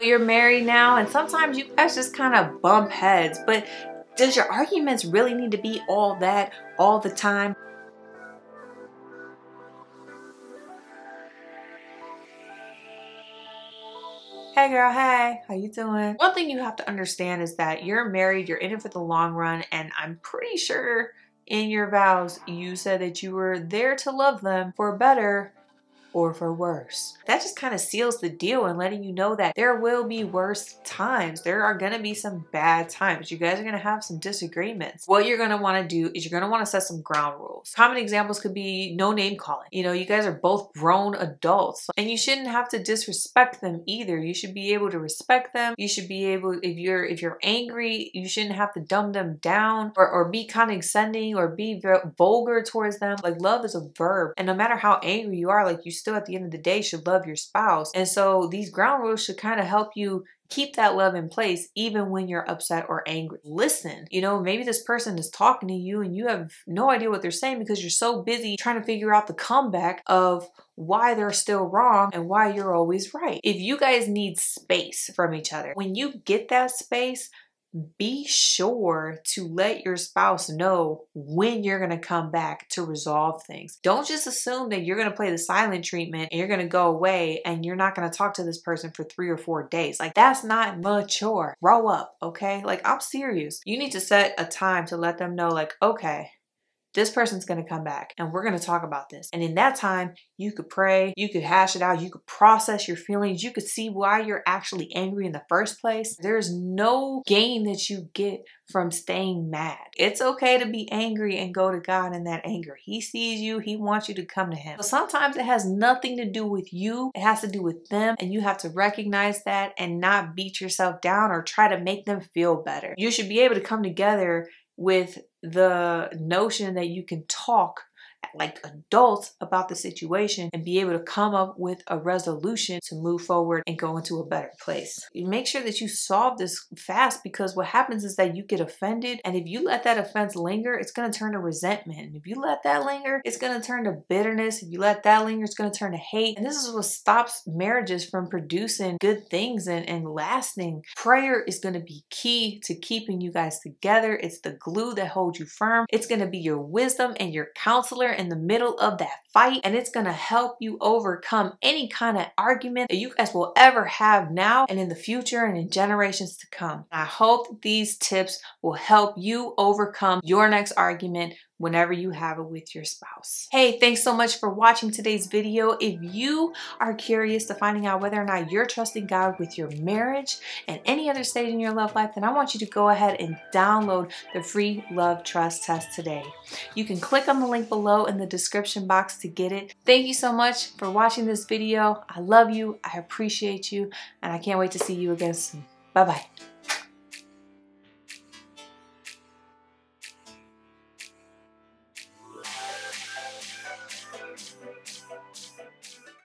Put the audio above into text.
You're married now, and sometimes you guys just kind of bump heads, but does your arguments really need to be all that all the time? Hey girl, hey, how you doing? One thing you have to understand is that you're married, you're in it for the long run, and I'm pretty sure in your vows you said that you were there to love them for better or for worse. That just kind of seals the deal and letting you know that there will be worse times. There are gonna be some bad times. You guys are gonna have some disagreements. What you're gonna wanna do is you're gonna wanna set some ground rules. Common examples could be no name calling. You know, you guys are both grown adults and you shouldn't have to disrespect them either. You should be able to respect them. You should be able, if you're angry, you shouldn't have to dumb them down or be condescending or be vulgar towards them. Like, love is a verb, and no matter how angry you are, like, you still at the end of the day should love your spouse. And so these ground rules should kind of help you keep that love in place even when you're upset or angry. Listen, you know, maybe this person is talking to you and you have no idea what they're saying because you're so busy trying to figure out the comeback of why they're still wrong and why you're always right. If you guys need space from each other, when you get that space, be sure to let your spouse know when you're going to come back to resolve things. Don't just assume that you're going to play the silent treatment and you're going to go away and you're not going to talk to this person for 3 or 4 days. Like, that's not mature. Grow up, okay? Like, I'm serious. You need to set a time to let them know, like, okay, this person's going to come back and we're going to talk about this. And in that time, you could pray, you could hash it out, you could process your feelings, you could see why you're actually angry in the first place. There's no gain that you get from staying mad. It's okay to be angry and go to God in that anger. He sees you, He wants you to come to Him. But sometimes it has nothing to do with you, it has to do with them, and you have to recognize that and not beat yourself down or try to make them feel better. You should be able to come together with the notion that you can talk like adults about the situation and be able to come up with a resolution to move forward and go into a better place. You make sure that you solve this fast, because what happens is that you get offended, and if you let that offense linger, it's going to turn to resentment. And if you let that linger, it's going to turn to bitterness. If you let that linger, it's going to turn to hate. And this is what stops marriages from producing good things and lasting. Prayer is going to be key to keeping you guys together. It's the glue that holds you firm. It's going to be your wisdom and your counselor in the middle of that fight, and it's going to help you overcome any kind of argument that you guys will ever have now and in the future and in generations to come. I hope that these tips will help you overcome your next argument whenever you have it with your spouse. Hey, thanks so much for watching today's video. If you are curious to finding out whether or not you're trusting God with your marriage and any other stage in your love life, then I want you to go ahead and download the free Love Trust Test today. You can click on the link below in the description box to get it. Thank you so much for watching this video. I love you, I appreciate you, and I can't wait to see you again soon. Bye-bye.